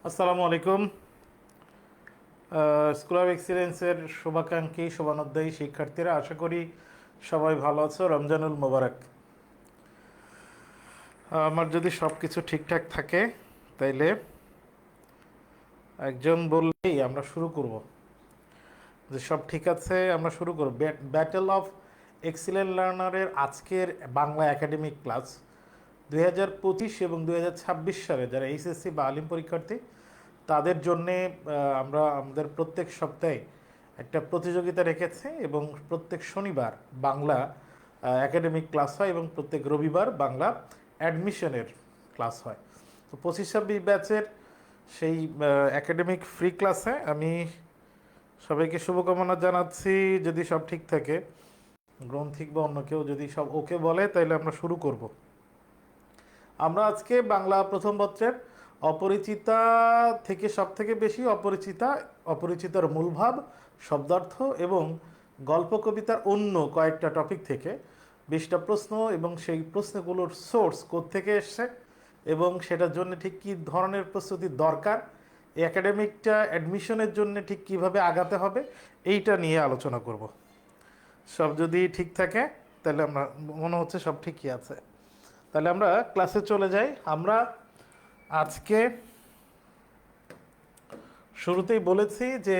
আসসালামু আলাইকুম। School of এক্সিলেন্সের শুভাকাঙ্ক্ষী শুভানুধ্যায়ী শিক্ষার্থীরা, আশা করি সবাই ভালো আছো। রমজানুল মোবারক। আমার যদি সব কিছু ঠিকঠাক থাকে তাইলে একজন বললেই আমরা শুরু করব। যে সব ঠিক আছে, আমরা শুরু করব। ব্যাটেল অফ এক্সিলেন্ট লার্নারের আজকের বাংলা একাডেমিক ক্লাস 2025 এবং 2026 সালে যারা এইচএসসি বা আলিম পরীক্ষার্থী তাদের জন্যে আমরা আমাদের প্রত্যেক সপ্তাহে একটা প্রতিযোগিতা রেখেছি এবং প্রত্যেক শনিবার বাংলা একাডেমিক ক্লাস হয় এবং প্রত্যেক রবিবার বাংলা অ্যাডমিশনের ক্লাস হয়। তো 25-26 ব্যাচের সেই একাডেমিক ফ্রি ক্লাসে আমি সবাইকে শুভকামনা জানাচ্ছি। যদি সব ঠিক থাকে, গ্রন্থিক বা অন্য কেউ যদি সব ওকে বলে, তাহলে আমরা শুরু করব। আমরা আজকে বাংলা প্রথম পত্রের অপরিচিতা থেকে সব থেকে বেশি অপরিচিতার মূলভাব, শব্দার্থ এবং গল্প কবিতার অন্য কয়েকটা টপিক থেকে 20টা প্রশ্ন এবং সেই প্রশ্নগুলোর সোর্স কোত্থেকে এসছে এবং সেটার জন্য ঠিক কী ধরনের প্রস্তুতি দরকার, এই একাডেমিকটা অ্যাডমিশনের জন্য ঠিক কিভাবে আগাতে হবে, এইটা নিয়ে আলোচনা করব। সব যদি ঠিক থাকে তাহলে আমরা, মনে হচ্ছে সব ঠিকই আছে, তাহলে আমরা ক্লাসে চলে যাই। আমরা আজকে শুরুতেই বলেছি যে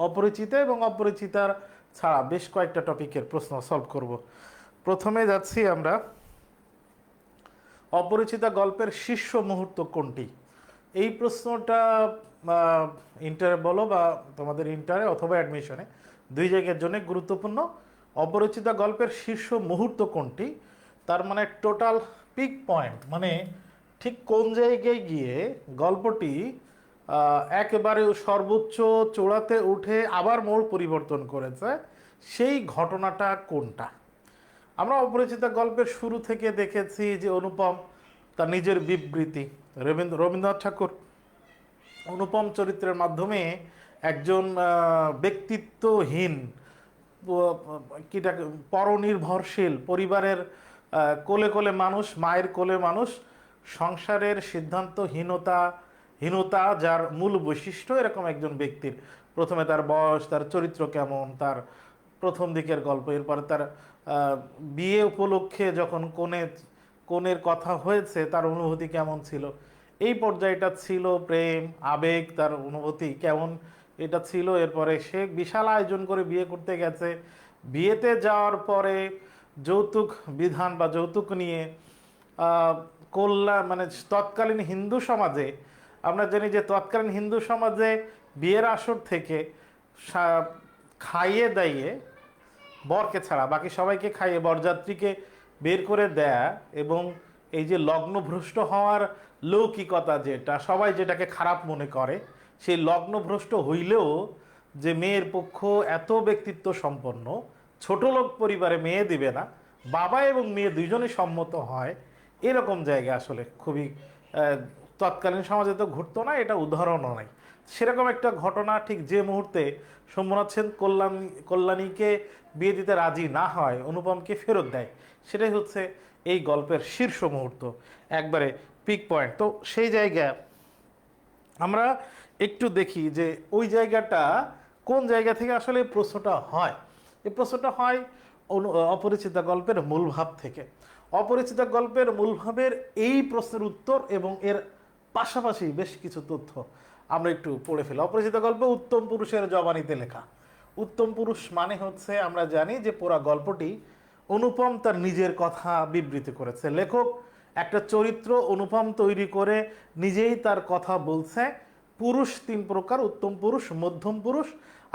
অপরিচিত এবং অপরিচিতার ছাড়া বেশ কয়েকটা টপিকের প্রশ্ন সলভ করব। প্রথমে যাচ্ছি আমরা, অপরিচিতা গল্পের শীর্ষ মুহূর্ত কোনটি? এই প্রশ্নটা ইন্টারে বলো বা তোমাদের ইন্টারে অথবা অ্যাডমিশনে, দুই জায়গার জন্য গুরুত্বপূর্ণ। অপরিচিতা গল্পের শীর্ষ মুহূর্ত কোনটি, তার মানে টোটাল পিক পয়েন্ট, মানে ঠিক কোন জায়গায় গিয়ে গল্পটি একেবারে সর্বোচ্চ চূড়াতে উঠে আবার মোড় পরিবর্তন করেছে, সেই ঘটনাটা কোনটা? আমরা অপরিচিতা গল্পের শুরু থেকে দেখেছি যে অনুপম তার নিজের বিবৃতি, রবীন্দ্রনাথ ঠাকুর অনুপম চরিত্রের মাধ্যমে একজন ব্যক্তিত্বহীন, কিটা পরনির্ভরশীল পরিবারের কোলে কোলে মানুষ, মায়ের কোলে মানুষ, সংসারের হীনতা যার মূল বৈশিষ্ট্য, এরকম একজন ব্যক্তির প্রথমে তার বয়স, তার চরিত্র কেমন, তার প্রথম দিকের গল্প, এরপরে তার বিয়ে উপলক্ষে যখন কনের কথা হয়েছে তার অনুভূতি কেমন ছিল, এই পর্যায়টা ছিল প্রেম আবেগ, তার অনুভূতি কেমন এটা ছিল। এরপরে সে বিশাল আয়োজন করে বিয়ে করতে গেছে, বিয়েতে যাওয়ার পরে যৌতুক বিধান বা যৌতুক নিয়ে কল্যাণ, মানে তৎকালীন হিন্দু সমাজে আমরা জানি যে তৎকালীন হিন্দু সমাজে বিয়ের আসর থেকে খাইয়ে দাইয়ে বরকে ছাড়া বাকি সবাইকে খাইয়ে বরযাত্রীকে বের করে দেয়া এবং এই যে লগ্নভ্রষ্ট হওয়ার লৌকিকতা, যেটা সবাই যেটাকে খারাপ মনে করে, সেই লগ্নভ্রষ্ট হইলেও যে মেয়ের পক্ষ এত ব্যক্তিত্ব সম্পন্ন, ছোট লোক পরিবারে মেয়ে দিবে না, বাবা এবং মেয়ে দুইজনই সম্মত হয়, এরকম জায়গা আসলে খুবই তৎকালীন সমাজে তো ঘটতো না, এটা উদাহরণও নাই। সেরকম একটা ঘটনা ঠিক যে মুহূর্তে সোমনাথ সেন কল্যাণীকে বিয়ে দিতে রাজি না হয়, অনুপমকে ফেরত দেয়, সেটাই হচ্ছে এই গল্পের শীর্ষ মুহূর্ত, একবারে পিক পয়েন্ট। তো সেই জায়গায় আমরা একটু দেখি যে ওই জায়গাটা কোন জায়গা থেকে আসলে এই প্রশ্নটা হয়। এই প্রশ্নটা হয় অপরিচিতা গল্পের মূলভাব থেকে। অপরিচিতা গল্পের মূলভাবের এই প্রশ্নের উত্তর এবং এর পাশাপাশি বেশ কিছু তথ্য আমরা একটু পড়ে ফেলি। অপরিচিতা গল্প উত্তম পুরুষের জবানিতে লেখা। উত্তম পুরুষ মানে হচ্ছে, আমরা জানি যে পুরা গল্পটি অনুপম তার নিজের কথা বিবৃতি করেছে। লেখক একটা চরিত্র অনুপম তৈরি করে নিজেই তার কথা বলছে। পুরুষ তিন প্রকার: উত্তম পুরুষ, মধ্যম পুরুষ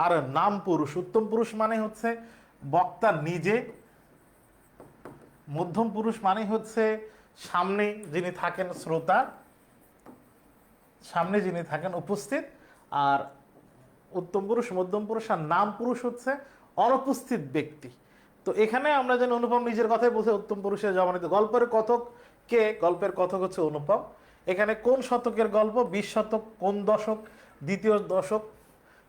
আর নাম পুরুষ। উত্তম পুরুষ মানে হচ্ছে বক্তা নিজে, মধ্যম পুরুষ মানে হচ্ছে সামনে যিনি থাকেন শ্রোতা, সামনে যিনি থাকেন উপস্থিত, আর উত্তম পুরুষ, মধ্যম পুরুষ আর নাম পুরুষ হচ্ছে অনুপস্থিত ব্যক্তি। তো এখানে আমরা জানি অনুপম নিজের কথাই বলছে উত্তম পুরুষের জবানিতে। গল্পের কথক কে? গল্পের কথক হচ্ছে অনুপম। এখানে কোন শতকের গল্প? 20 শতক। কোন দশক? দ্বিতীয় দশক।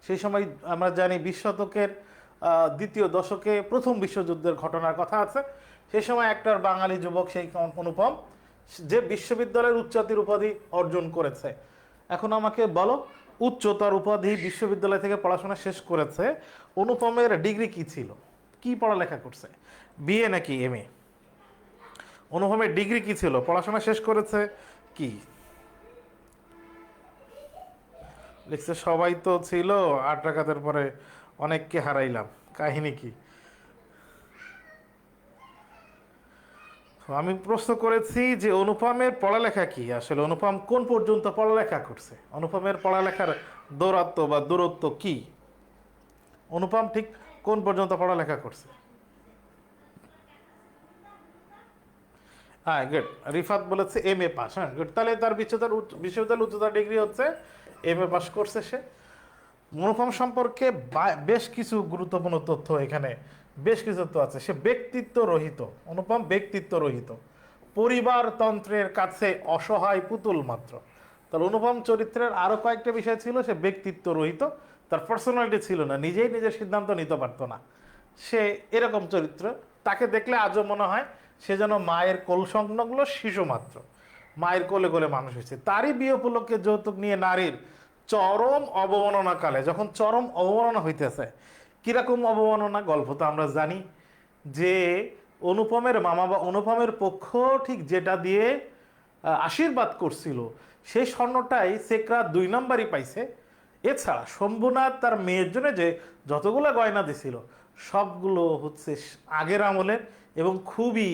সেই সময় আমরা জানি 20 শতকের দ্বিতীয় দশকে প্রথম বিশ্বযুদ্ধের ঘটনার কথা আছে। সেই সময় একটার বাঙালি যুবক সেই অনুপম, যে বিশ্ববিদ্যালয়ের উচ্চতির উপাধি অর্জন করেছে এখন আমাকে বলো, উচ্চতর উপাধি বিশ্ববিদ্যালয় থেকে পড়াশোনা শেষ করেছে, অনুপমের ডিগ্রি কি ছিল, কি পড়ালেখা করছে, বিএ নাকি এমএ? অনুপমের ডিগ্রি কি ছিল, পড়াশোনা শেষ করেছে কি? লিখছে সবাই তো ছিল, 8 ডাকাতের পরে অনেককে হারাইলাম, কাহিনী কি? আমি প্রশ্ন করেছি যে অনুপমের পড়ালেখা কি, আসলে অনুপম কোন পর্যন্ত পড়ালেখা করছে, অনুপমের পড়ালেখার দৌরাত্ম বা দূরত্ব কি, অনুপম ঠিক কোন পর্যন্ত পড়ালেখা করছে? হ্যাঁ গুড, রিফাত বলেছে এম এ পাস। হ্যাঁ গুড, তাহলে তার বিশ্ববিদ্যালয় উচ্চতর ডিগ্রি হচ্ছে এম এ পাস করছে সে। অনুপম সম্পর্কে বেশ কিছু গুরুত্বপূর্ণ তথ্য এখানে, বেশ কিছু তথ্য আছে। সে ব্যক্তিত্ব রহিত, অনুপম ব্যক্তিত্ব রহিত, পরিবারতন্ত্রের কাছে অসহায় পুতুল মাত্র। তার অনুপম চরিত্রের আরো কয়েকটা বিষয় ছিল, সে ব্যক্তিত্ব রহিত, তার পার্সোনালিটি ছিল না, নিজেই নিজের সিদ্ধান্ত নিতে পারতো না, সে এরকম চরিত্র। তাকে দেখলে আজও মনে হয় সে যেন মায়ের কোল সংলগ্ন শিশু মাত্র, মায়ের কোলে কোলে মানুষ হয়েছে। তারই বিয়ে উপলক্ষে যৌতুক নিয়ে নারীর চরম অবমাননাকালে, যখন চরম অবমাননা হইতেছে, কিরকম অবমাননা গল্প তো আমরা জানি, যে অনুপমের মামা বা অনুপমের পক্ষ ঠিক যেটা দিয়ে আশীর্বাদ করছিল, সেই স্বর্ণটাই সেকরা 2 নম্বরই পাইছে। এছাড়া শম্ভুনাথ তার মেয়ের জন্য যে যতগুলো গয়না দিছিল সবগুলো হচ্ছে আগের আমলের, এবং খুবই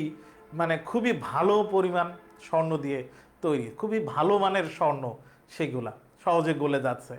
খুবই ভালো পরিমাণ স্বর্ণ দিয়ে তৈরি, খুবই ভালো মানের স্বর্ণ, সেগুলা সহজে গলে যাচ্ছে।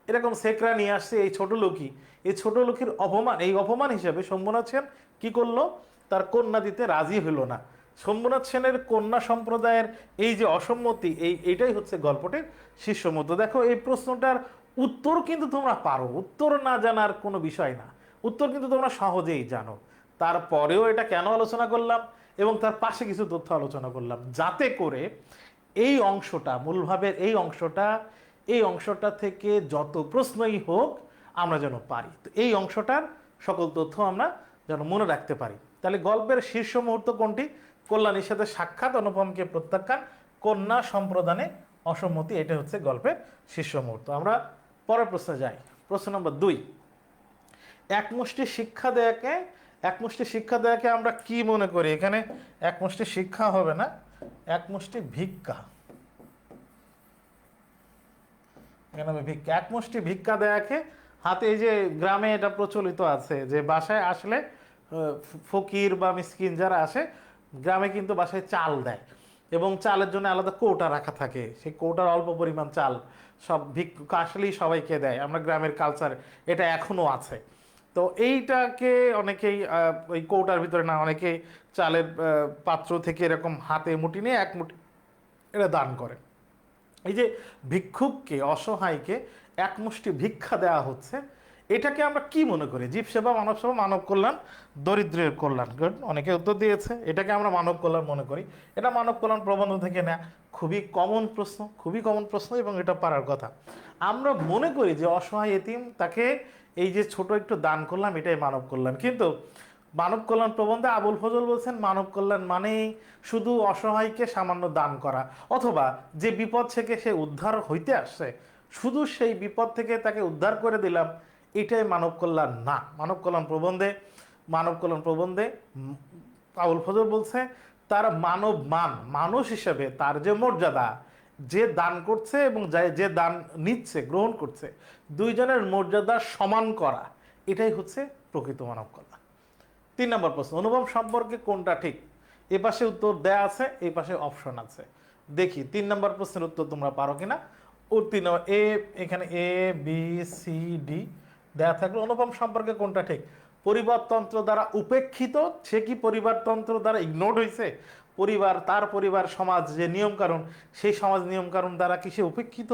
এরকম সেকরা নিয়ে আসছে এই ছোট লোকই। এই ছোট লোকের অপমান, এই অপমান হিসেবে শম্ভুনাথ সেন কি করলো, তার কন্যা দিতে রাজি হলো না। শম্ভুনাথ সেনের কন্যা সম্প্রদায়ের এই যে অসম্মতি, এইটাই হচ্ছে গল্পটির শীর্ষমধ্য। দেখো এই প্রশ্নটার উত্তর কিন্তু তোমরা পারো, উত্তর না জানার কোনো বিষয় না, উত্তর কিন্তু তোমরা সহজেই জানো। তারপরেও এটা কেন আলোচনা করলাম, এবং তার পাশে কিছু তথ্য আলোচনা করলাম, যাতে করে এই অংশটা, মূলভাবের এই অংশটা থেকে যত প্রশ্নই হোক আমরা যেন পারি, তো এই অংশটার সকল তথ্য আমরা যেন মনে রাখতে পারি। তাহলে গল্পের শীর্ষ মুহূর্ত কোনটি? কল্যাণীর সাথে সাক্ষাৎ, অনুপমকে প্রত্যাখ্যান, কন্যা সম্প্রদানে অসম্মতি, এটা হচ্ছে গল্পের শীর্ষ মুহূর্ত। আমরা পরের প্রশ্নে যাই। প্রশ্ন নম্বর 2, একমুষ্টি শিক্ষা দেয়াকে আমরা কি মনে করি? এখানে একমুষ্টি শিক্ষা হবে না, একমুষ্টি ভিক্ষা। একমুষ্টি ভিক্ষা দেয়াকে হাতে, এই যে গ্রামে এটা প্রচলিত আছে যে বাসায় আসলে ফকির বা মিসকিন যারা আসে গ্রামে কিন্তু বাসায় চাল দেয়, এবং চালের জন্য আলাদা কৌটা রাখা থাকে, সেই কৌটার অল্প পরিমাণ চাল সব ভিক্ষুক আসলেই সবাইকে দেয়। আমরা গ্রামের কালচার এটা এখনো আছে। তো এইটাকে অনেকেই ওই কৌটার ভিতরে না, অনেকেই চালের পাত্র থেকে এরকম হাতে মুঠি নিয়ে এক মুঠি এটা দান করে। এই যে ভিক্ষুককে, অসহায়কে একমুষ্টি ভিক্ষা দেওয়া হচ্ছে, এটাকে আমরা কি মনে করি? জীব সেবা, মানব সেবা, মানব কল্যাণ, দরিদ্রের কল্যাণ। অনেকে উত্তর দিয়েছে এটাকে আমরা মানব কল্যাণ মনে করি। এটা মানব কল্যাণ প্রবন্ধ থেকে নেয়া, খুবই কমন প্রশ্ন, খুবই কমন প্রশ্ন, এবং এটা পারার কথা। আমরা মনে করি যে অসহায় এতিম, তাকে এই যে ছোট একটু দান করলাম, এটাই মানব কল্যাণ। কিন্তু মানব কল্যাণ প্রবন্ধে আবুল ফজল বলছেন মানব কল্যাণ মানেই শুধু অসহায়কে সামান্য দান করা, অথবা যে বিপদ থেকে সে উদ্ধার হইতে আসছে শুধু সেই বিপদ থেকে তাকে উদ্ধার করে দিলাম, এটাই মানব কল্যাণ না। মানব কল্যাণ প্রবন্ধে আবুল ফজল বলছে তার মানব মান, মানুষ হিসেবে তার যে মর্যাদা, যে দান করছে এবং যে দান নিচ্ছে, গ্রহণ করছে, দুইজনের মর্যাদা সমান করা, এটাই হচ্ছে প্রকৃত মানব কল্যাণ। 3 নম্বর প্রশ্ন, অনুপম সম্পর্কে কোনটা ঠিক? এ পাশে উত্তর দেয়া আছে, এই পাশে অপশন আছে। দেখি 3 নম্বর প্রশ্নের উত্তর তোমরা পারো কিনা। ও 3 নম্বর, এখানে এ বি সি ডি দেয়া থাকলে অনুপম সম্পর্কে কোনটা ঠিক? পরিবারতন্ত্র দ্বারা উপেক্ষিত, সে কি পরিবারতন্ত্র দ্বারা ইগনোর্ড হয়েছে? তার পরিবার সমাজ যে নিয়মকানুন, সেই সমাজ নিয়মকানুন দ্বারা কি সে উপেক্ষিত?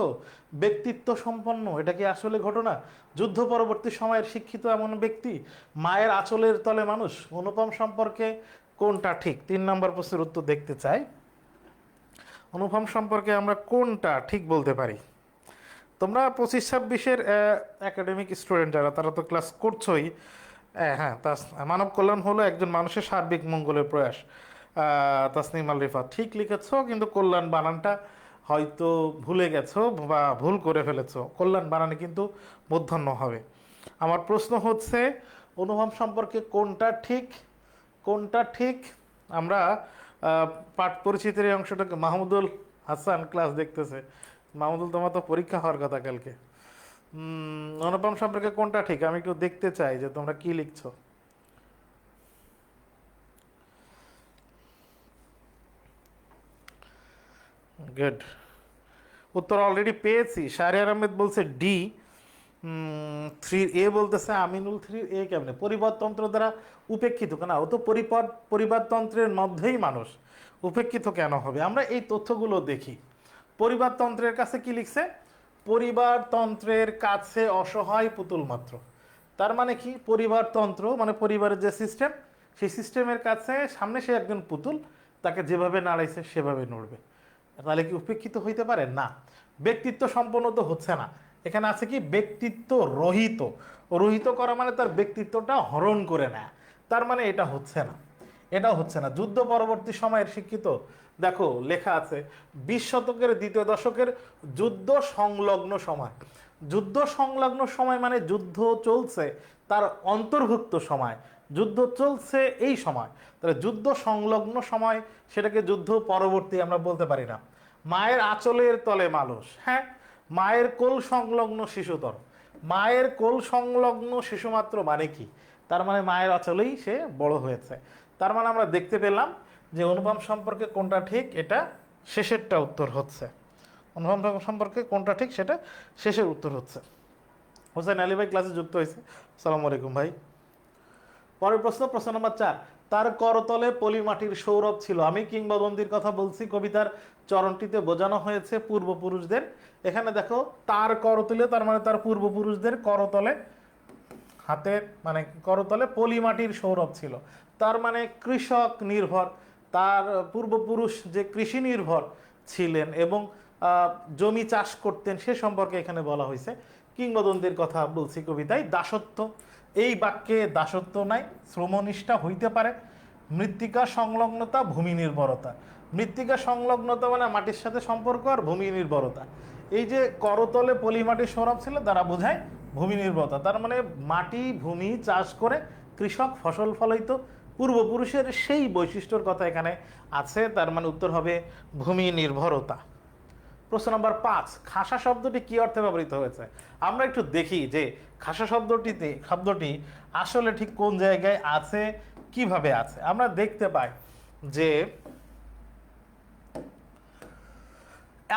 ব্যক্তিত্ব সম্পন্ন, এটা কি আসলে ঘটনা? যুদ্ধ পরবর্তী সময়ের শিক্ষিত এমন ব্যক্তি, মায়ের আঁচলের তলে মানুষ। অনুপম সম্পর্কে কোনটা ঠিক? 3 নম্বর প্রশ্নের উত্তর দেখতে চাই। অনুপম সম্পর্কে আমরা কোনটা ঠিক বলতে পারি? তোমরা 25-26-এর একাডেমিক স্টুডেন্ট যারা, তারা তো ক্লাস করছোই। হ্যাঁ, মানব কল্যাণ হলো একজন মানুষের সার্বিক মঙ্গলের প্রয়াস। তাসনিম আল রিফাত ঠিক লিখেছ, কিন্তু কল্যাণ বানানটা হয়তো ভুলে গেছো বা ভুল করে ফেলেছো, কল্যাণ বানানে কিন্তু মূর্ধন্য হবে। আমার প্রশ্ন হচ্ছে অনুভব সম্পর্কে কোনটা ঠিক, কোনটা ঠিক? আমরা পাঠ পরিচিতির এই অংশটাকে মাহমুদুল হাসান ক্লাস দেখতেছে। মাহমুদুল, তোমার তো পরীক্ষা হওয়ার কথা কালকে। অনুপম সম্পর্কে কোনটা ঠিক, আমি একটু দেখতে চাই যে তোমরা কি লিখছো। গুড, উত্তর অলরেডি পেয়েছি। শাহরিয়ার আহমেদ বলছে ডি। 3A বলতেছে আমিনুল 3A কেমনে পরিবারতন্ত্র দ্বারা উপেক্ষিত, কেন ও তো পরিবারতন্ত্রের মধ্যেই মানুষ, উপেক্ষিত কেন হবে? আমরা এই তথ্যগুলো দেখি। পরিবারতন্ত্রের কাছে কি লিখছে? পরিবারতন্ত্রের কাছে অসহায় পুতুল মাত্র। তার মানে কি? পরিবারতন্ত্র মানে পরিবারের যে সিস্টেম, সেই সিস্টেমের কাছে সামনে সে একজন পুতুল, তাকে যেভাবে নাড়াইছে সেভাবে নড়বে। তাহলে কি উপেক্ষিত হইতে পারে? না। ব্যক্তিত্ব সম্পন্ন তো হচ্ছে না, এখানে আছে কি ব্যক্তিত্ব রহিত। রহিত করা মানে তার ব্যক্তিত্বটা হরণ করে নেয়, তার মানে এটা হচ্ছে না, এটা হচ্ছে না। যুদ্ধ পরবর্তী সময়ের শিক্ষিত, দেখো লেখা আছে 20 শতকের দ্বিতীয় দশকের যুদ্ধ সংলগ্ন সময়। যুদ্ধ সংলগ্ন সময় মানে যুদ্ধ চলছে তার অন্তর্ভুক্ত সময়, যুদ্ধ চলছে এই সময়। তাহলে যুদ্ধ সংলগ্ন সময়, সেটাকে যুদ্ধ পরবর্তী আমরা বলতে পারি না। মায়ের আঁচলের তলে মানুষ, হ্যাঁ, মায়ের কোল সংলগ্ন শিশুতর। মায়ের কোল সংলগ্ন শিশুমাত্র মানে কি? তার মানে মায়ের আঁচলেই সে বড় হয়েছে। তার মানে আমরা দেখতে পেলাম যে অনুপম সম্পর্কে কোনটা ঠিক, এটা শেষেরটা উত্তর হচ্ছে। অনুপম সম্পর্কে কোনটা ঠিক সেটা শেষের উত্তর হচ্ছে। হোসেন আলী ভাই ক্লাসে যুক্ত হয়েছে, আসসালামু আলাইকুম ভাই। পরের প্রশ্ন, প্রশ্ন নম্বর 4। তার করতলে পলি মাটির সৌরভ ছিল। আমি কিংবদন্তির কথা বলছি, কবিতার চরণটিতে বোঝানো হয়েছে পূর্বপুরুষদের। এখানে দেখো তার করতলে, তার মানে তার পূর্বপুরুষদের করতলে, হাতের মানে করতলে পলি মাটির সৌরভ ছিল। তার মানে কৃষক নির্ভর, তার পূর্বপুরুষ যে কৃষি নির্ভর ছিলেন এবং জমি চাষ করতেন সে সম্পর্কে এখানে বলা হয়েছে। কিংবদন্তির কথা বলছি কবিতায়। দাসত্ব, এই বাক্যে দাসত্ব নাই, শ্রমনিষ্ঠা হইতে পারে। মৃত্তিকা সংলগ্নতা, ভূমি নির্ভরতা। মৃত্তিকা সংলগ্নতা মানে মাটির সাথে সম্পর্ক, আর ভূমি নির্ভরতা, এই যে করতলে পলি মাটির সৌরভ ছিল দ্বারা বোঝায় ভূমি নির্ভরতা। তার মানে মাটি ভূমি চাষ করে কৃষক ফসল ফলাইতো, পূর্বপুরুষের সেই বৈশিষ্ট্যর কথা এখানে আছে। তার মানে উত্তর হবে ভূমি নির্ভরতা। প্রশ্ন নম্বর 5। খাসা শব্দটি কি অর্থে ব্যবহৃত হয়েছে? আমরা একটু দেখি যে খাসা শব্দটি আসলে ঠিক কোন জায়গায় আছে, কিভাবে আছে। আমরা দেখতে পাই যে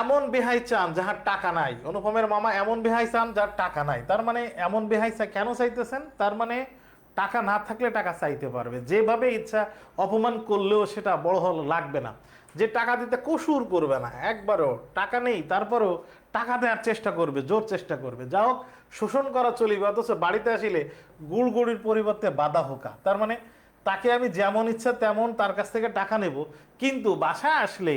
এমন বেহাই চান যাহার টাকা নাই। অনুপমের মামা এমন বেহাই চান যার টাকা নাই। তার মানে এমন বেহাই কেন চাইতেছেন? তার মানে টাকা না থাকলে টাকা চাইতে পারবে, যেভাবে ইচ্ছা অপমান করলেও সেটা বড় হল লাগবে না। যে টাকা দিতে কসুর করবে না, একবারও টাকা নেই তারপরেও টাকা দেওয়ার চেষ্টা করবে, জোর চেষ্টা করবে। যা হোক, শোষণ করা চলিবে, অথচ বাড়িতে আসিলে গুড়গুড়ির পরিবর্তে বাদা হোকা। তার মানে তাকে আমি যেমন ইচ্ছা তেমন তার কাছ থেকে টাকা নেব, কিন্তু বাসায় আসলে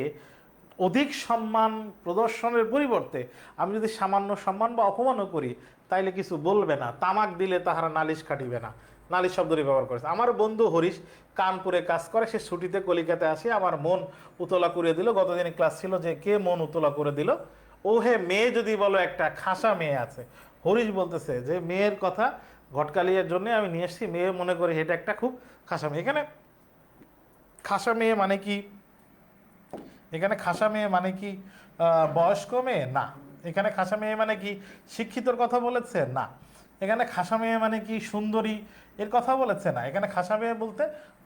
অধিক সম্মান প্রদর্শনের পরিবর্তে আমি যদি সামান্য সম্মান বা অপমানও করি তাইলে কিছু বলবে না। তামাক দিলে তাহারা নালিশ খাটিবে না, নালিশ শব্দটি ব্যবহার করেছে। আমার বন্ধু হরিশ কানপুরে কাজ করে, সে ছুটিতে কলিকাতায় আসে, আমার মন উতলা করে দিল। গতদিনে ক্লাস ছিল যে কে মন উতলা করে দিল? ও হে মেয়ে, যদি বলো একটা খাসা মেয়ে আছে। হরিশ বলতেছে যে মেয়ের কথা ঘটকালিয়ার জন্য আমি নিয়ে এসেছি, মেয়ে মনে করি এটা একটা খুব খাসা মেয়ে। এখানে খাসা মেয়ে মানে কি? এখানে খাসা মেয়ে মানে কি বয়স্ক মেয়ে? না। এখানে খাসা মেয়ে মানে কি শিক্ষিতর কথা বলেছে? না। এখানে খাসা মেয়ে মানে কি সুন্দরী এর কথা বলেছে? না। এখানে খাসা মেয়ে বলতে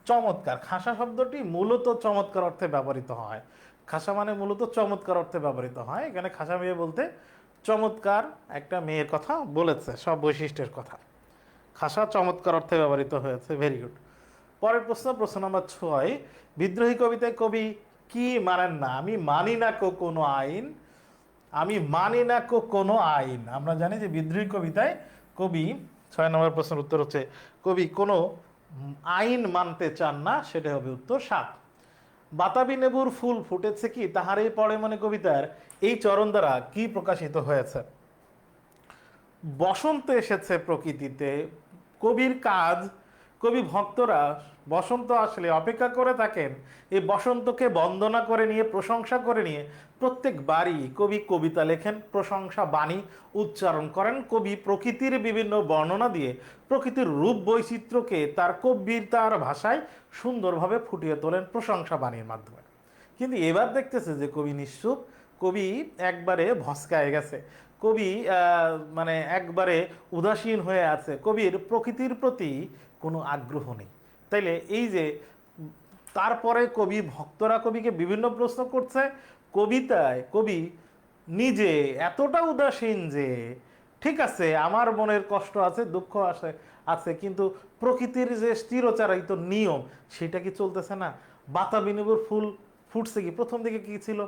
চমৎকার। খাসা শব্দটি মূলত চমৎকার অর্থে ব্যবহৃত হয়। খাসা মানে মূলত চমৎকার অর্থে ব্যবহৃত হয়। এখানে খাসা মেয়ে বলতে চমৎকার একটা মেয়ের কথা বলেছে, সব বৈশিষ্ট্যের কথা। খাসা চমৎকার অর্থে ব্যবহৃত হয়েছে। Very good. পরের প্রশ্ন, প্রশ্ন নম্বর 6। বিদ্রোহী কবিতায় কবি কি মানেন না? আমি মানি না কো কোনো আইন, আমি মানি না কো কোনো আইন। আমরা জানি যে বিদ্রোহী কবিতায় কবি, 6 নম্বর প্রশ্নের উত্তর হচ্ছে কবি কোনো আইন মানতে চান না, সেটা হবে উত্তর 7। বাতাবি লেবুর ফুল ফুটেছে কি তাহারই পড়ে মনে কবিতার এই চরণ দ্বারা কি প্রকাশিত হয়েছে? বসন্ত এসেছে প্রকৃতিতে। কবির কাজ কবি ভক্তরা বসন্ত আসলে অপেক্ষা করে থাকেন, এই বসন্তকে বন্দনা করে নিয়ে, প্রশংসা করে নিয়ে প্রত্যেক বারই কবি কবিতা লেখেন, প্রশংসা বাণী উচ্চারণ করেন। কবি প্রকৃতির বিভিন্ন বর্ণনা দিয়ে প্রকৃতির রূপ বৈচিত্র্যকে তার কবিতার ভাষায় সুন্দরভাবে ফুটিয়ে তোলেন প্রশংসা বাণীর মাধ্যমে। কিন্তু এবার দেখতেছে যে কবি নিশ্চুপ, কবি একবারে ভস্কায় গেছে, কবি মানে একবারে উদাসীন হয়ে আছে, কবির প্রকৃতির প্রতি কোনো আগ্রহ নেই। তাইলে এই যে তারপরে কবি ভক্তরা কবিকে বিভিন্ন প্রশ্ন করছে, কবিতায় কবি নিজে এতটা উদাসীন যে ঠিক আছে আমার মনের কষ্ট আছে, দুঃখ আছে আছে, কিন্তু প্রকৃতির যে চিরচারিত নিয়ম সেটা কি চলতেছে না? বাতাবি লেবুর ফুল ফুটছে কি? প্রথম দিকে কি ছিল?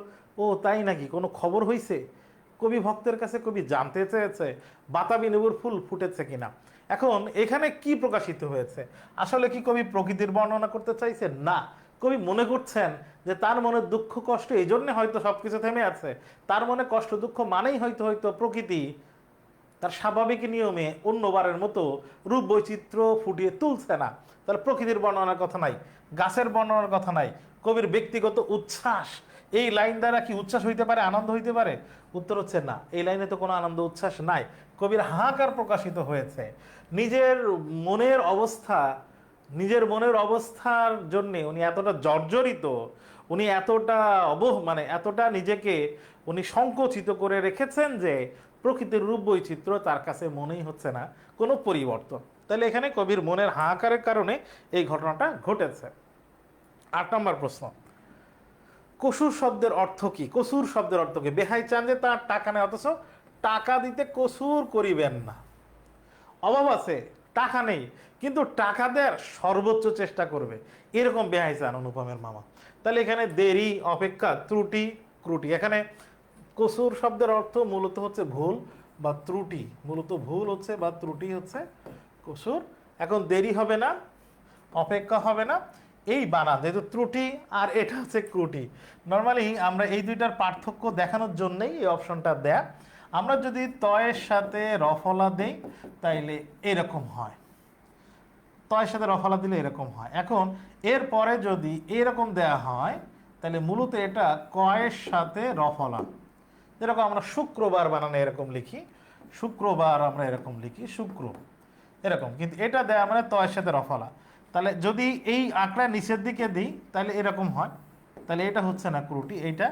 ও তাই নাকি, কোনো খবর হয়েছে? কবি ভক্তের কাছে কবি জানতে চেয়েছে বাতাবি লেবুর ফুল ফুটেছে কিনা। এখন এখানে কি প্রকাশিত হয়েছে? আসলে কি কবি প্রকৃতির বর্ণনা করতে চাইছেন? না, কবি মনে করছেন যে তার মনে দুঃখ কষ্ট এই জন্য হয়তো সবকিছু থেমে আছে, তার মনে কষ্ট দুঃখ মানেই হয়তো হয়তো প্রকৃতি তার স্বাভাবিক নিয়মে অন্যবারের মতো রূপ বৈচিত্র্য ফুটিয়ে তুলছে না। তাহলে প্রকৃতির বর্ণনার কথা নাই, গাছের বর্ণনার কথা নাই, কবির ব্যক্তিগত উচ্ছ্বাস, এই লাইন দ্বারা কি উচ্ছ্বাস হইতে পারে, আনন্দ হইতে পারে? উত্তর হচ্ছে না, এই লাইনে তো কোনো আনন্দ উচ্ছ্বাস নাই। কবির হাহাকার প্রকাশিত হয়েছে, নিজের মনের অবস্থা, নিজের মনের অবস্থার জন্যে উনি এতটা জর্জরিত, উনি এতটা মানে এতটা নিজেকে উনি সংকুচিত করে রেখেছেন যে প্রকৃতির রূপ বৈচিত্র্য তার কাছে মনেই হচ্ছে না কোনো পরিবর্তন। তাহলে এখানে কবির মনের হাহাকারের কারণে এই ঘটনাটা ঘটেছে। 8 নম্বর প্রশ্ন, কসুর শব্দের অর্থ কি? কসুর শব্দের অর্থ কি? বেহাই চান যে তার টাকা নেই, অথচ টাকা দিতে কসুর করিবেন না। অভাব আছে, টাকা নেই, কিন্তু টাকা দেওয়ার সর্বোচ্চ চেষ্টা করবে, এরকম বেহাই চান অনুপমের মামা। তাহলে এখানে দেরি, অপেক্ষা, ত্রুটি, ক্রুটি। এখানে কসুর শব্দের অর্থ মূলত হচ্ছে ভুল বা ত্রুটি, মূলত ভুল হচ্ছে বা ত্রুটি হচ্ছে কসুর। এখন দেরি হবে না, অপেক্ষা হবে না, এই বানান যেহেতু ত্রুটি আর এটা হচ্ছে ক্রুটি। নর্মালি আমরা এই দুইটার পার্থক্য দেখানোর জন্যই এই অপশনটা দেয়া। আমরা যদি তয়ের সাথে রফলা দেই তাইলে এরকম হয়, তয়ের সাথে রফলা দিলে এরকম হয়। এখন এরপরে যদি এরকম দেয়া হয় তাহলে মূলত এটা কয়ের সাথে রফলা, যেরকম আমরা শুক্রবার বানানে এরকম লিখি, শুক্রবার আমরা এরকম লিখি, শুক্র এরকম, কিন্তু এটা দেয়া মানে তয়ের সাথে রফলা। তাহলে যদি এই আঁকড়া নিচের দিকে দিই তাহলে এরকম হয়, তাহলে এটা হচ্ছে না ক্রুটি, এইটা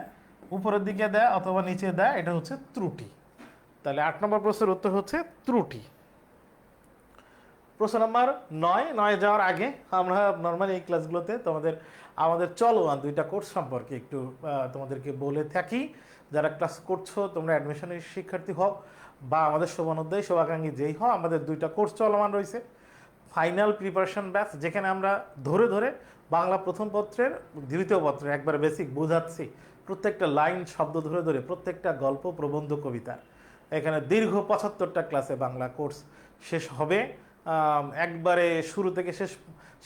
উপরের দিকে দেয় অথবা নিচে দেয়, এটা হচ্ছে ত্রুটি। তাহলে 8 নম্বর প্রশ্নের উত্তর হচ্ছে ত্রুটি। প্রশ্ন নম্বর 9 যাওয়ার আগে আমরা নর্মালি এই ক্লাসগুলোতে আমাদের চলমান 2টা কোর্স সম্পর্কে একটু তোমাদেরকে বলে থাকি। যারা ক্লাস করছো, তোমরা অ্যাডমিশনের শিক্ষার্থী হও বা আমাদের শুভানুধ্যায়ী শুভাকাঙ্ক্ষী যেই হও, আমাদের 2টা কোর্স চলমান রয়েছে। ফাইনাল প্রিপারেশন ব্যাচ, যেখানে আমরা ধরে ধরে বাংলা প্রথম পত্রের দ্বিতীয় পত্রের একবার বেসিক বোঝাচ্ছি, প্রত্যেকটা লাইন শব্দ ধরে ধরে, প্রত্যেকটা গল্প প্রবন্ধ কবিতা। এখানে দীর্ঘ 75টা ক্লাসে বাংলা কোর্স শেষ হবে। একবারে শুরু থেকে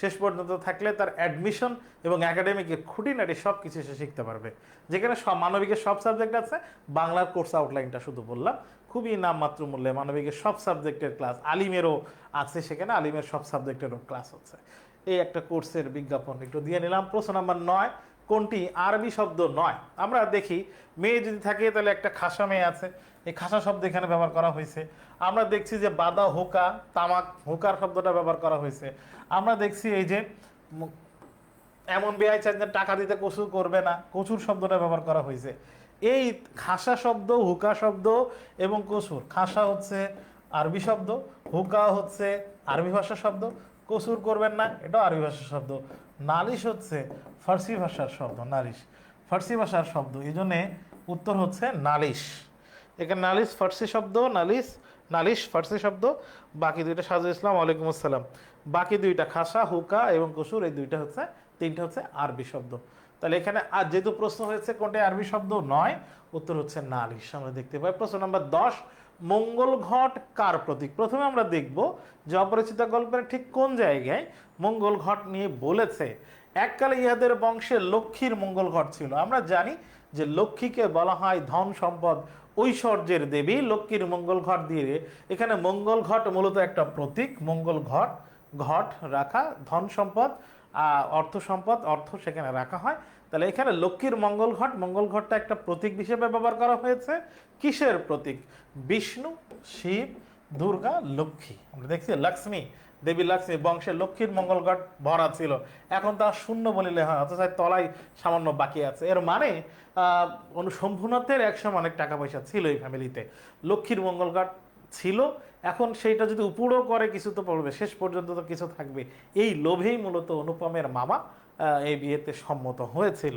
শেষ পর্যন্ত থাকলে তার অ্যাডমিশন এবং একাডেমিকের খুঁটিনাটি সব কিছু সে শিখতে পারবে। যেখানে মানবিকের সব সাবজেক্ট আছে, বাংলার কোর্স আউটলাইনটা শুধু বললাম, খুবই নামমাত্র মূল্যে মানবিকের সব সাবজেক্টের ক্লাস, আলিমেরও আছে সেখানে, আলিমের সব সাবজেক্টেরও ক্লাস হচ্ছে। এই একটা কোর্সের বিজ্ঞাপন একটু দিয়ে নিলাম। প্রশ্ন নাম্বার 9, কোনটি আরবি শব্দ নয়? আমরা দেখি মেয়ে যদি থাকে তাহলে একটা খাসা মেয়ে আছে, এই খাসা শব্দ এখানে ব্যবহার করা হয়েছে। আমরা দেখছি যে বাদা হোকা, তামাক, হোকার শব্দটা ব্যবহার করা হয়েছে। আমরা দেখছি এই যে এমন বেআই চান যে টাকা দিতে কসুর করবে না, কসুর শব্দটা ব্যবহার করা হয়েছে। এই খাসা শব্দ, হুকা শব্দ এবং কসুর, খাসা হচ্ছে আরবি শব্দ, হুকা হচ্ছে আরবি ভাষার শব্দ, কসুর করবেন না এটাও আরবি ভাষার শব্দ, নালিশ হচ্ছে ফার্সি ভাষার শব্দ, নালিশ ফার্সি ভাষার শব্দ, এই জন্যে উত্তর হচ্ছে নালিশ। এখানে নালিশ ফার্সি শব্দ, নালিশ ফার্সি শব্দ। বাকি 2টা সাজু ইসলাম ওয়ালাইকুম আসসালাম, বাকি 2টা খাসা, হুকা এবং কসুর, এই 2টা হচ্ছে, 3টা হচ্ছে আরবি শব্দ। তাহলে এখানে আর যেহেতু প্রশ্ন হয়েছে কোনটা আরবি শব্দ নয়, উত্তর হচ্ছে নালিশ। আমরা দেখতে পাই প্রশ্ন নাম্বার 10, মঙ্গল ঘট কার প্রতীক? প্রথমে আমরা দেখব যে অপরিচিত গল্পের ঠিক কোন জায়গায় মঙ্গল ঘট নিয়ে বলেছে। এককালে ইহাদের বংশে লক্ষ্মীর মঙ্গল ঘট ছিল। আমরা জানি যে লক্ষ্মীকে বলা হয় ধন সম্পদ ঐশ্বর্যের দেবী, লক্ষ্মীর মঙ্গল ঘট দিয়ে, এখানে মঙ্গল ঘট মূলত একটা প্রতীক। মঙ্গল ঘট, ঘট রাখা, ধন সম্পদ, অর্থ সম্পদ, অর্থ সেখানে রাখা হয়। তাহলে এখানে লক্ষ্মীর মঙ্গল ঘট, মঙ্গল ঘটটা একটা প্রতীক হিসেবে ব্যবহার করা হয়েছে। কিসের প্রতীক? বিষ্ণু, শিব, দুর্গা, লক্ষ্মী। আমরা দেখছি লক্ষ্মী, দেবী লক্ষ্মী বংশের লক্ষ্মীর মঙ্গল ঘট ভরা ছিল, এখন তা শূন্য বলিলে হয়, অথচ তলায় সামান্য বাকি আছে। এর মানে শম্ভুনাথের একসময় অনেক টাকা পয়সা ছিল এই ফ্যামিলিতে, লক্ষ্মীর মঙ্গল ঘট ছিল, এখন সেইটা যদি উপড়ও করে কিছু তো পড়বে, শেষ পর্যন্ত তো কিছু থাকবে। এই লোভেই মূলত অনুপমের মামা এই বিয়েতে সম্মত হয়েছিল।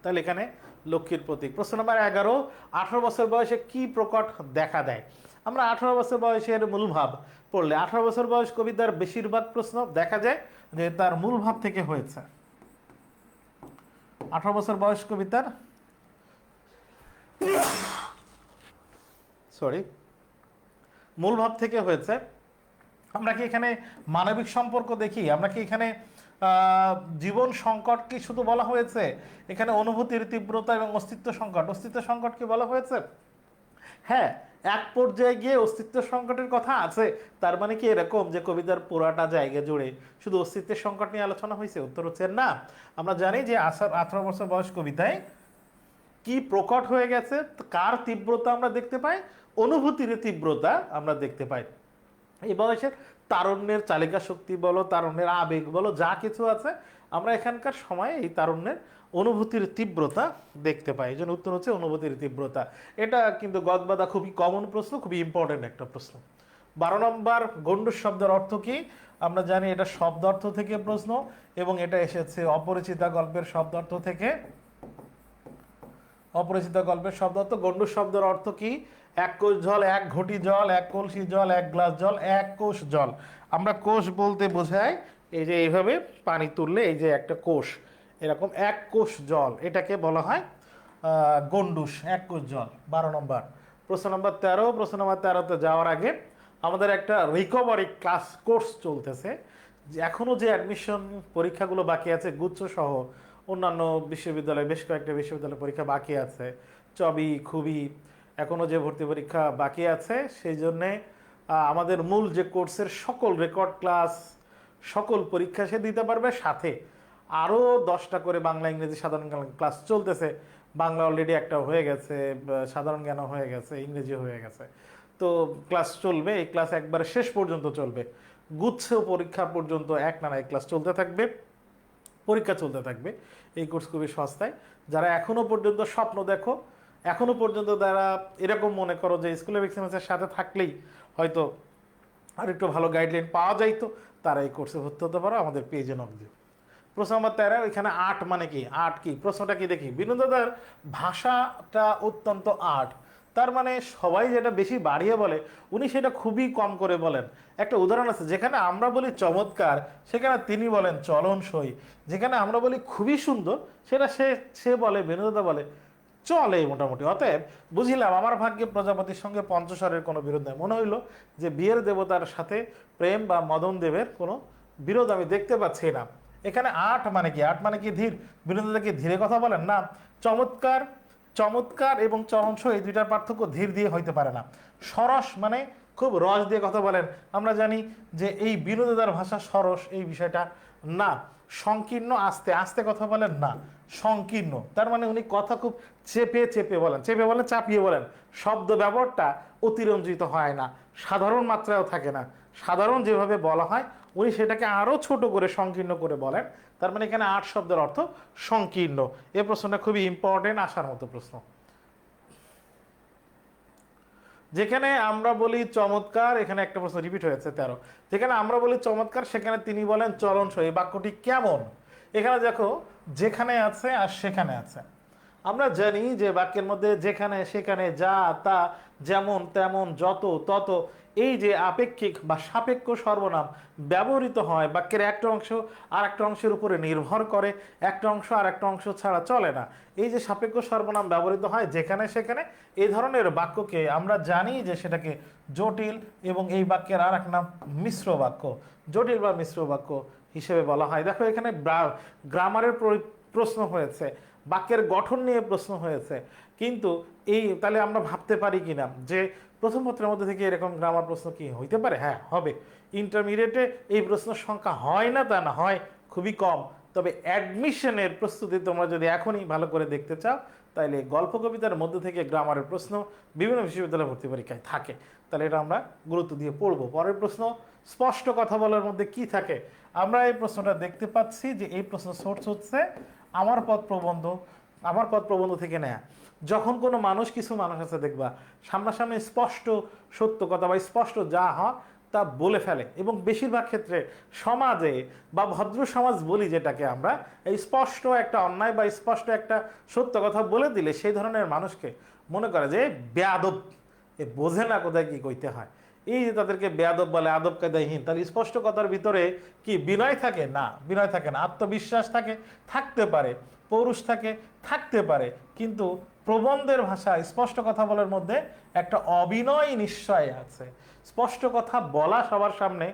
তাহলে এখানে লক্ষ্মীর প্রতীক। প্রশ্ন নম্বর 11, 18 বছর বয়সে কি প্রকট দেখা দেয়? আমরা 18 বছর বয়সের মূলভাব পড়লে, 18 বছর বয়স কবিতার বেশিরভাগ প্রশ্ন দেখা যায় যে তার মূলভাব থেকে হয়েছে। 18 বছর বয়স কবিতার মূলভাব থেকে হয়েছে। আমরা কি এখানে মানবিক সম্পর্ক দেখি? আমরা কি এখানে জীবন সংকট কি শুধু বলা হয়েছে? এখানে অনুভূতির তীব্রতা এবং অস্তিত্ব সংকট কি বলা হয়েছে? হ্যাঁ, এক পর্যায়ে গিয়ে অস্তিত্ব সংকটের কথা আছে। তার মানে কি এরকম যে কবিতার পুরাটা জায়গা জুড়ে শুধু অস্তিত্বের সংকট নিয়ে আলোচনা হয়েছে? উত্তর হচ্ছে না। আমরা জানি যে 18 বছর বয়স কবিতায় কি প্রকট হয়ে গেছে, কার তীব্রতা আমরা দেখতে পাই? অনুভূতির তীব্রতা আমরা দেখতে পাই। এই বয়সের তারুণ্যের চালিকা শক্তি বলো, তারুণ্যের আবেগ বলো, যা কিছু আছে আমরা এখানকার সময়ে এই তারুণ্যের অনুভূতির তীব্রতা দেখতে পাই। এই জন্য উত্তর হচ্ছে অনুভূতির তীব্রতা। এটা কিন্তু গদবাদা খুবই কমন প্রশ্ন, খুবই ইম্পর্টেন্ট একটা প্রশ্ন। 12 নম্বর, গণ্ডূষ শব্দের অর্থ কি? আমরা জানি এটা শব্দ অর্থ থেকে প্রশ্ন, এবং এটা এসেছে অপরিচিতা গল্পের শব্দ অর্থ থেকে। অপরিচিত গল্পের শব্দ অর্থ। গণ্ডূষ শব্দের অর্থ কি? এক কোষ জল, এক ঘটি জল, এক কলসি জল, এক গ্লাস জল, এক কোষ জল। আমরা কোষ বলতে বোঝাই এই যে এইভাবে পানি তুললে এই যে একটা কোষ, এরকম এক কোষ জল, এটাকে বলা হয় গণ্ডূষ, এক কোষ জল। 12 নম্বর। প্রশ্ন নম্বর 13, প্রশ্ন নম্বর 13তে যাওয়ার আগে আমাদের একটা রিকভারি ক্লাস কোর্স চলতেছে, এখনো যে অ্যাডমিশন পরীক্ষাগুলো বাকি আছে গুচ্ছ সহ অন্যান্য বিশ্ববিদ্যালয়, বেশ কয়েকটা বিশ্ববিদ্যালয় পরীক্ষা বাকি আছে, চবি খুবই এখনও যে ভর্তি পরীক্ষা বাকি আছে, সেই জন্যে আমাদের মূল যে কোর্সের সকল রেকর্ড ক্লাস, সকল পরীক্ষা সে দিতে পারবে। সাথে আরও 10টা করে বাংলা ইংরেজি সাধারণ ক্লাস চলতেছে। বাংলা অলরেডি একটা হয়ে গেছে, সাধারণ জ্ঞান হয়ে গেছে, ইংরেজি হয়ে গেছে। তো ক্লাস চলবে, এই ক্লাস একবারে শেষ পর্যন্ত চলবে, গুচ্ছ পরীক্ষা পর্যন্ত এক নানা এই ক্লাস চলতে থাকবে, পরীক্ষা চলতে থাকবে। এই কোর্স খুবই সস্তায়। যারা এখনো পর্যন্ত স্বপ্ন দেখো, এখনো পর্যন্ত যারা এরকম মনে করো যে স্কুল অফ এক্সেলেন্সের সাথে থাকলেই হয়তো আর একটু ভালো গাইডলাইন পাওয়া যাইতো, তারা এই কোর্সে ভর্তি হতে পারো, আমাদের পেজে নক দিও। প্রশ্ন নম্বর 13, এখানে আর্ট মানে কি? আর্ট কি? প্রশ্নটা কি দেখি। বিনোদাদার ভাষাটা অত্যন্ত আর্ট, তার মানে সবাই যেটা বেশি বাড়িয়ে বলে উনি সেটা খুবই কম করে বলেন। একটা উদাহরণ আছে, যেখানে আমরা বলি চমৎকার সেখানে তিনি বলেন চলনসই। যেখানে আমরা বলি খুবই সুন্দর সেটা সে বলে, বিনোদা বলে চলে মোটামুটি। অতএব বুঝিলাম আমার ভাগ্যে প্রজাপতির সঙ্গে পঞ্চস্বরের কোনো বিরোধ নেই। মনে হইলো যে বিয়ের দেবতার সাথে প্রেম বা মদন দেবের কোনো বিরোধ আমি দেখতে পাচ্ছি না। এখানে আর্ট মানে কি? আর্ট মানে কি ধীর? বিনোদাকে ধীরে কথা বলেন না। চমৎকার, চমৎকার এবং চলনসই এই দুইটার পার্থক্য ধীর দিয়ে হইতে পারে না। সরস মানে খুব রস দিয়ে কথা বলেন, আমরা জানি যে এই বিনোদার ভাষা সরস, এই বিষয়টা না। সংকীর্ণ, আস্তে আস্তে কথা বলেন না, সংকীর্ণ তার মানে উনি কথা খুব চেপে চেপে বলেন, চেপে বলেন, চাপিয়ে বলেন। শব্দ ব্যবহারটা অতিরঞ্জিত হয় না, সাধারণ মাত্রায়ও থাকে না। সাধারণ যেভাবে বলা হয় উনি সেটাকে আরও ছোট করে সংকীর্ণ করে বলেন। তার মানে এখানে আর্ট শব্দের অর্থ সংকীর্ণ। এই প্রশ্নটা খুবই ইম্পর্টেন্ট, আসার মতো প্রশ্ন। যেখানে আমরা বলি চমৎকার, এখানে একটা প্রশ্ন রিপিট হয়েছে 13, যেখানে আমরা বলি চমৎকার সেখানে তিনি বলেন চলনসই, বাক্যটি কেমন? এখানে দেখো যেখানে আছে আর সেখানে আছে। আমরা জানি যে বাক্যের মধ্যে যেখানে সেখানে, যা তা, যেমন তেমন, যত তত, এই যে আপেক্ষিক বা সাপেক্ষ সর্বনাম ব্যবহৃত হয়, বাক্যের একটা অংশ আর একটা অংশের উপরে নির্ভর করে, একটা অংশ আর একটা অংশ ছাড়া চলে না। এই যে সাপেক্ষ সর্বনাম ব্যবহৃত হয় যেখানে সেখানে, এই ধরনের বাক্যকে আমরা জানি যে সেটাকে জটিল, এবং এই বাক্যের আর এক নাম মিশ্র বাক্য, জটিল বা মিশ্র বাক্য হিসেবে বলা হয়। দেখো এখানে গ্রামারের প্রশ্ন হয়েছে, বাক্যের গঠন নিয়ে প্রশ্ন হয়েছে, কিন্তু তাহলে আমরা ভাবতে পারি কিনা যে প্রথম পত্রের মধ্যে থেকে এরকম গ্রামার প্রশ্ন কি হইতে পারে? হ্যাঁ, হবে। ইন্টারমিডিয়েটে এই প্রশ্নের সংখ্যা হয় না তা না, হয় খুবই কম। তবে অ্যাডমিশনের প্রস্তুতি তোমরা যদি এখনই ভালো করে দেখতে চাও, তাহলে গল্প কবিতার মধ্যে থেকে গ্রামারের প্রশ্ন বিভিন্ন বিশ্ববিদ্যালয় ভর্তি পরীক্ষায় থাকে। তাহলে এটা আমরা গুরুত্ব দিয়ে পড়ব। পরের প্রশ্ন, স্পষ্ট কথা বলার মধ্যে কি থাকে? আমরা এই প্রশ্নটা দেখতে পাচ্ছি যে এই প্রশ্ন সোর্স হচ্ছে আমার পথ প্রবন্ধ। আমার পথ প্রবন্ধ থেকে নেয়া। যখন কোনো মানুষ, কিছু মানুষ আছে দেখবা সামনাসামনি স্পষ্ট সত্য কথা বা স্পষ্ট যা হয় তা বলে ফেলে, এবং বেশিরভাগ ক্ষেত্রে সমাজে বা ভদ্র সমাজ বলি যেটাকে আমরা, এই স্পষ্ট একটা অন্যায় বা স্পষ্ট একটা সত্য কথা বলে দিলে সেই ধরনের মানুষকে মনে করে যে বেয়াদব, এ বোঝে না কোথায় কি কইতে হয়। এই যে তাদেরকে বেয়াদব বলে, আদব কায়দাহীন, তাহলে স্পষ্ট কথার ভিতরে কি বিনয় থাকে? না, বিনয় থাকে না। আত্মবিশ্বাস থাকে, থাকতে পারে। পৌরুষ থাকে, থাকতে পারে। কিন্তু প্রবন্ধের ভাষা, স্পষ্ট কথা বলার মধ্যে একটা অবিনয় নিশ্চয় আছে। স্পষ্ট কথা বলা, সবার সামনে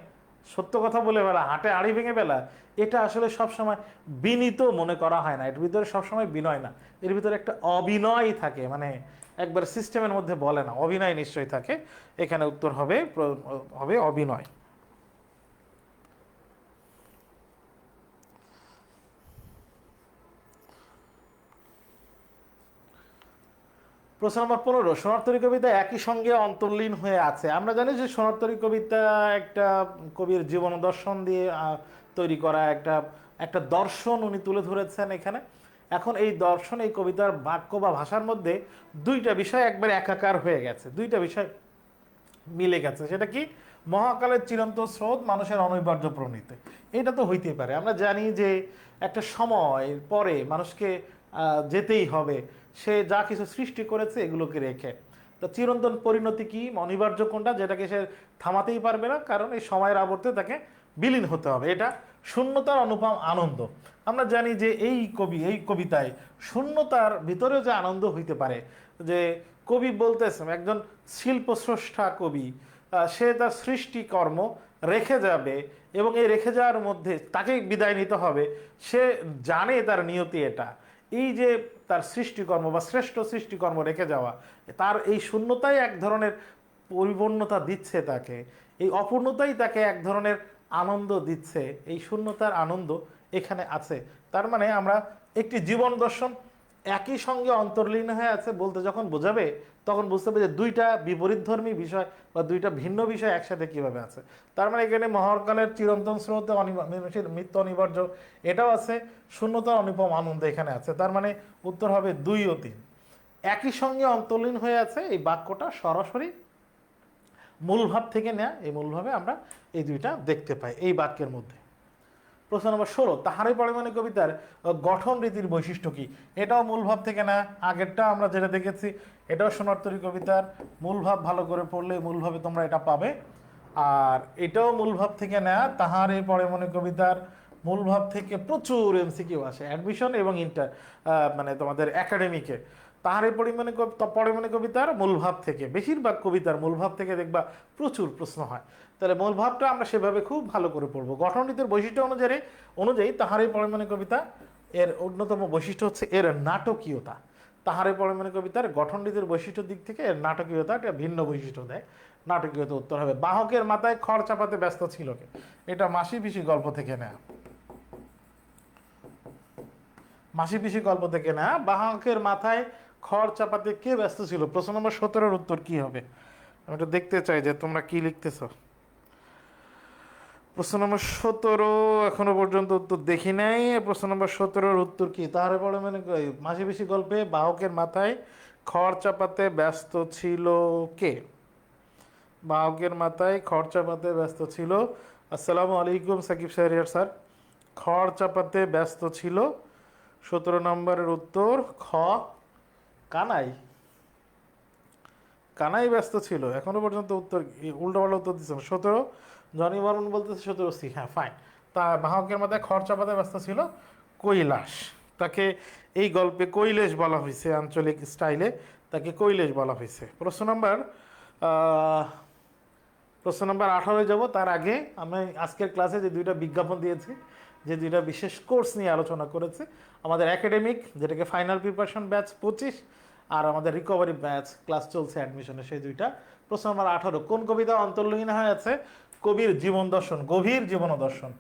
সত্য কথা বলে ফেলা, হাটে আড়ি ভেঙে ফেলা, এটা আসলে সবসময় বিনীত মনে করা হয় না। এর ভিতরে সবসময় বিনয় না, এর ভিতরে একটা অবিনয় থাকে, মানে একবার সিস্টেমের মধ্যে বলে না, অভিনয় নিশ্চয়ই থাকে। এখানে উত্তর হবে হবে অভিনয়। প্রশ্ন নম্বর 15, সোনারতরী কবিতা একই সঙ্গে অন্তর্লীন হয়ে আছে। আমরা জানি যে সোনারতরী কবিতা একটা কবির জীবন দর্শন দিয়ে তৈরি করা একটা একটা দর্শন উনি তুলে ধরেছেন এখানে। এখন এই দর্শন, এই কবিতার বাক্য বা ভাষার মধ্যে দুইটা বিষয় একবার একাকার হয়ে গেছে, দুইটা বিষয় মিলে গেছে। সেটা কি? মহাকালের চিরন্ত স্রোত, মানুষের অনৈবার্য প্রণীতে। এটা তো হইতেই পারে। আমরা জানি যে একটা সময় পরে মানুষকে যেতেই হবে, সে যা কিছু সৃষ্টি করেছে এগুলোকে রেখে। তো চিরন্তন পরিণতি কি, অনিবার্য কোনটা, যেটাকে সে থামাতেই পারবে না, কারণ এই সময়ের আবর্তে তাকে বিলীন হতে হবে। এটা শূন্যতার অনুপম আনন্দ। আমরা জানি যে এই কবিতায় শূন্যতার ভিতরেও যে আনন্দ হইতে পারে, যে কবি বলতেছেন একজন শিল্পস্রষ্টা কবি, সে তার সৃষ্টিকর্ম রেখে যাবে, এবং এই রেখে যাওয়ার মধ্যে তাকে বিদায় নিতে হবে। সে জানে তার নিয়তি এটা। এই যে তার সৃষ্টিকর্ম বা শ্রেষ্ঠ সৃষ্টিকর্ম রেখে যাওয়া, তার এই শূন্যতাই এক ধরনের পরিপূর্ণতা দিচ্ছে তাকে, এই অপূর্ণতাই তাকে এক ধরনের আনন্দ দিচ্ছে। এই শূন্যতার আনন্দ এখানে আছে। তার মানে আমরা একটি জীবন দর্শন একই সঙ্গে অন্তর্লীন হয়ে আছে বলতে যখন বোঝাবে, তখন বুঝতে হবে যে দুইটা বিপরীতধর্মী বিষয় বা দুইটা ভিন্ন বিষয় একসাথে কিভাবে আছে। তার মানে এখানে মহাকালের চিরন্তন স্রোত, মৃত্যু অনিবার্য, এটাও আছে, শূন্যতার অনুপম আনন্দ এখানে আছে। তার মানে উত্তর হবে 2 ও 3। একই সঙ্গে অন্তর্লীন হয়ে আছে, এই বাক্যটা সরাসরি মূলভাব থেকে নেয়া। এই মূলভাবে আমরা এই দুইটা দেখতে পাই এই বাক্যের মধ্যে। প্রশ্ন নম্বর 16, তাহারই পরিমাণে কবিতার গঠন রীতির বৈশিষ্ট্য কি? এটাও মূলভাব থেকে না। আগেরটা আমরা যেটা দেখেছি এটাও সোনারতরী কবিতার মূলভাব, ভালো করে পড়লে মূলভাবে তোমরা এটা পাবে। আর এটাও মূলভাব থেকে নেয়া। তাহারই পরিমাণে কবিতার মূলভাব থেকে প্রচুর এমসিকিউ আসে অ্যাডমিশন এবং মানে তোমাদের একাডেমিকে। তাহারই পরিমাণে কবিতার মূলভাব থেকে, বেশিরভাগ কবিতার মূলভাব থেকে দেখবা প্রচুর প্রশ্ন হয়। তাহলে মূলভাবটা আমরা সেভাবে খুব ভালো করে পড়বো। গঠনরীতির বৈশিষ্ট্য অনুযায়ী তাহারই পরিমাণে কবিতা এর অন্যতম বৈশিষ্ট্য হচ্ছে এর নাটকীয়তা। তাহারই পরিমাণে কবিতার গঠনরীতির বৈশিষ্ট্যর দিক থেকে এর নাটকীয়তা একটা ভিন্ন বৈশিষ্ট্য দেয়। নাটকীয়তা উত্তর হবে বাহকের মাথায় খড় চাপাতে ব্যস্ত ছিল কে? এটা মাসি পিসি গল্প থেকে নেয়া। মাসি পিসি গল্প থেকে নেয়া। বাহকের মাথায় খড় চাপাতে কে ব্যস্ত ছিল? প্রশ্ন নম্বর 17 উত্তর কি হবে? আমি একটু দেখতে চাই যে তোমরা কি লিখতেছ। প্রশ্ন নম্বর 17 এখনো পর্যন্ত উত্তর দেখি নাই। প্রশ্ন নম্বর 17 উত্তর কি? তাহারে পড়ে মানে মাসি পিসি গল্পে বাহকের মাথায় খড় চাপাতে ব্যস্ত ছিল কে? বাহকের মাথায় খড় চাপাতে ব্যস্ত ছিল, আসসালামু আলাইকুম সাকিব সাহেরিয়ার স্যার, খড় চাপাতে ব্যস্ত ছিল 17 নম্বরের উত্তর খ, কানাই। কানাই ব্যস্ত ছিল। এখনো পর্যন্ত উত্তর উল্টোপাল্টা উত্তর দিচ্ছে না। 17 জনি বর্মন বলতেছে 17 সি। হ্যাঁ, ফাইন। তা বাহকের মাথায় খড় চাপাতে ব্যস্ত ছিল কৈলাস। তাকে এই গল্পে কৈলেশ বলা হয়েছে, আঞ্চলিক স্টাইলে তাকে কৈলেশ বলা হয়েছে। প্রশ্ন নাম্বার 18 যাব। তার আগে আমি আজকের ক্লাসে যে দুইটা বিজ্ঞাপন দিয়েছি, যে দুইটা বিশেষ কোর্স নিয়ে আলোচনা করেছে, আমাদের একাডেমিক, যেটাকে ফাইনাল প্রিপারেশন ব্যাচ 25, আর আমাদের রিকভারি ব্যাচ ক্লাস চলছে অ্যাডমিশনে, সেই দুইটা। প্রশ্ন নম্বর 18, কোন কবিতা অন্তর্লীন হয়ে আছে কবির জীবন দর্শন, গভীর জীবন দর্শন?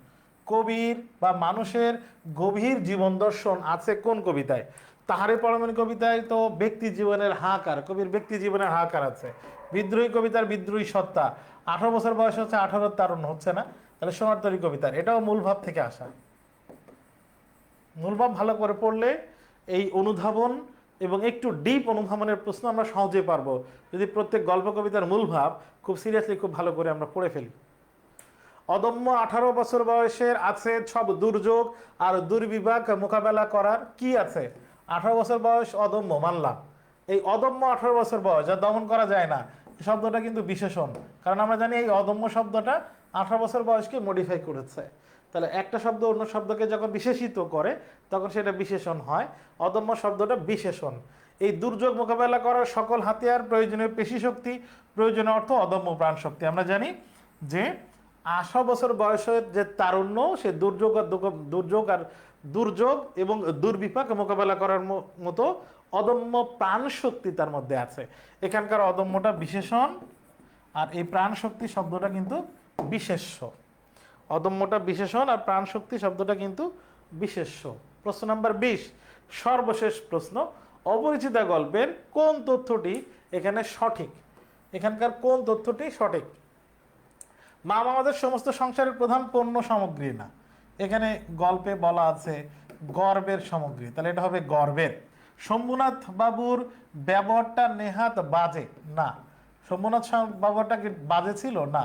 কবির বা মানুষের গভীর জীবন দর্শন আছে কোন কবিতায়? তাহারে পরমাণু কবিতায় তো ব্যক্তি জীবনের হাহাকার, কবির ব্যক্তি জীবনের হাহাকার আছে। বিদ্রোহী কবিতার বিদ্রোহী সত্তা, 18 বছর বয়স হচ্ছে 18 তারুণ্য, হচ্ছে না? তাহলে সোনার তরী কবিতার, এটাও মূল ভাব থেকে আসা। মূল ভাব ভালো করে পড়লে এই অনুধাবন এবং একটু ডিপ অনুধাবনের প্রশ্ন আমরা সহজে পারবো, যদি প্রত্যেক গল্প কবিতার মূল ভাব খুব সিরিয়াসলি খুব ভালো করে আমরা পড়ে ফেলি। অদম্য 18 বছর বয়সের আছে সব দুর্যোগ আর দুর্বিপাক মোকাবেলা করার কি আছে? 18 বছর বয়স অদম্য, মানলাম। এই অদম্য 18 বছর বয়স যা দমন করা যায় না, এই শব্দটা কিন্তু বিশেষণ, কারণ আমরা জানি এই অদম্য শব্দটা 18 বছর বয়সকে মডিফাই করেছে। তাহলে একটা শব্দ অন্য শব্দকে যখন বিশেষিত করে তখন সেটা বিশেষণ হয়। অদম্য শব্দটা বিশেষণ। এই দুর্যোগ মোকাবেলা করার সকল হাতিয়ার, প্রয়োজনীয় পেশি শক্তি, প্রয়োজনীয় অর্থ অদম্য প্রাণ শক্তি। আমরা জানি যে 18 বছর বয়সের যে তারুণ্য, সে দুর্যোগ এবং দুর্বিপাক মোকাবেলা করার মতো অদম্য প্রাণ শক্তি তার মধ্যে আছে। এখানকার অদম্যটা বিশেষণ, আর এই প্রাণ শক্তি শব্দটা কিন্তু বিশেষ্য। অদম্যটা বিশেষণ আর প্রাণ শক্তি শব্দটা কিন্তু বিশেষ্য। প্রশ্ন নাম্বার 20, সর্বশেষ প্রশ্ন, অপরিচিতা গল্পের কোন তথ্যটি এখানে সঠিক? এখানকার কোন তথ্যটি সঠিক? মা আমাদের সমস্ত সংসারের প্রধান পণ্য সামগ্রী না, এখানে গল্পে বলা আছে গর্বের সামগ্রী, তাহলে এটা হবে গর্বের। শম্ভুনাথ বাবুর ব্যবহারটা নেহাত বাজে না, শম্ভুনাথ ব্যবহারটা কি বাজে ছিল? না,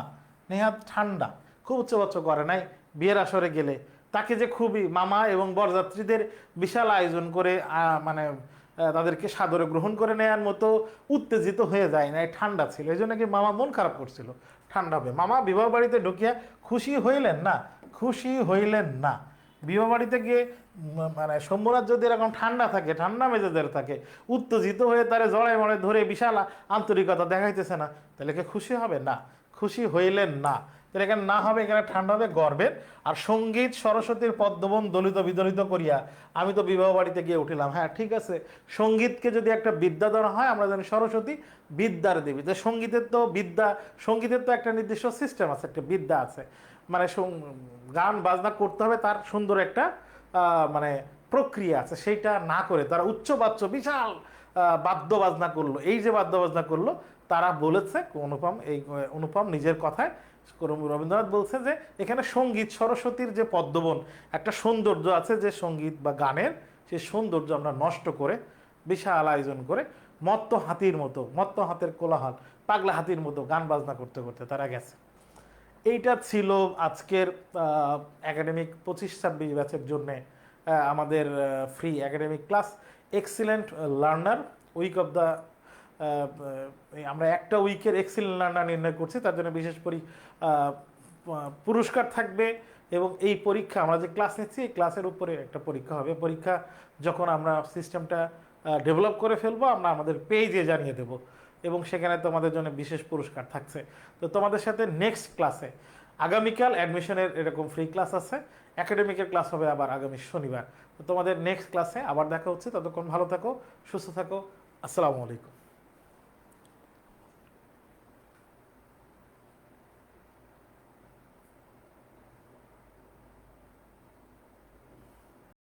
নেহাত ঠান্ডা, খুব উচ্চবাচ্য করে নাই। বিয়ের আসরে গেলে তাকে যে খুবই মামা এবং বরযাত্রীদের বিশাল আয়োজন করে মানে তাদেরকে সাদরে গ্রহণ করে নেওয়ার মতো উত্তেজিত হয়ে যায় না, ঠান্ডা ছিল। এই জন্য কি মামা মন খারাপ করছিল, ঠান্ডা হবে। মামা বিবাহ বাড়িতে ঢুকিয়া খুশি হইলেন না, খুশি হইলেন না। বিবাহ বাড়িতে গিয়ে মানে শম্ভুনাথ যদি এরকম ঠান্ডা থাকে, ঠান্ডা মেজাজের থাকে, উত্তেজিত হয়ে তারে জড়ায় মড়ে ধরে বিশাল আন্তরিকতা দেখাইতেছে না, তাহলে কি খুশি হবে? না, খুশি হইলেন না। তাহলে এখানে না হবে, এখানে ঠান্ডা হবে গর্বের। আর সঙ্গীত সরস্বতীর পদ্মবন দলিত বিদলিত করিয়া আমি তো বিবাহ বাড়িতে গিয়ে উঠিলাম। হ্যাঁ ঠিক আছে, সঙ্গীতকে যদি একটা বিদ্যা ধরা হয়, আমরা জানি সরস্বতী বিদ্যার দেবী, যে সঙ্গীতের তো একটা নির্দিষ্ট সিস্টেম আছে, একটা বিদ্যা আছে, মানে গান বাজনা করতে হবে, তার সুন্দর একটা মানে প্রক্রিয়া আছে। সেইটা না করে তারা উচ্চ বাচ্চ বিশাল বাদ্য বাজনা করলো। এই যে বাদ্য বাজনা করলো, তারা বলেছে অনুপম নিজের কথায় রবীন্দ্রনাথ বলছে যে এখানে সঙ্গীত সরস্বতীর যে পদ্মবন, একটা সৌন্দর্য আছে যে সঙ্গীত বা গানের, সেই সৌন্দর্য আমরা নষ্ট করে বিশাল আয়োজন করে মত্ত হাতের কোলাহল, পাগলা হাতির মতো গান বাজনা করতে করতে তারা গেছে। এইটা ছিল আজকের একাডেমিক 25-26 ব্যাচের জন্য আমাদের free academic class excellent learner week of the. আমরা একটা উইকের এক্সিলেন্ট লার্নার নির্ণয় করছি, তার জন্য বিশেষ পুরস্কার থাকবে। এবং এই পরীক্ষা আমরা যে ক্লাস নিচ্ছি, এই ক্লাসের উপরে একটা পরীক্ষা হবে। পরীক্ষা যখন আমরা সিস্টেমটা ডেভেলপ করে ফেলবো, আমরা আমাদের পেজে জানিয়ে দেব, এবং সেখানে তোমাদের জন্য বিশেষ পুরস্কার থাকছে। তো তোমাদের সাথে নেক্সট ক্লাসে, আগামীকাল অ্যাডমিশনের এরকম ফ্রি ক্লাস আছে, একাডেমিকের ক্লাস হবে আবার আগামী শনিবার। তো তোমাদের নেক্সট ক্লাসে আবার দেখা হচ্ছে। ততক্ষণ ভালো থাকো, সুস্থ থাকো। আসসালামু আলাইকুম।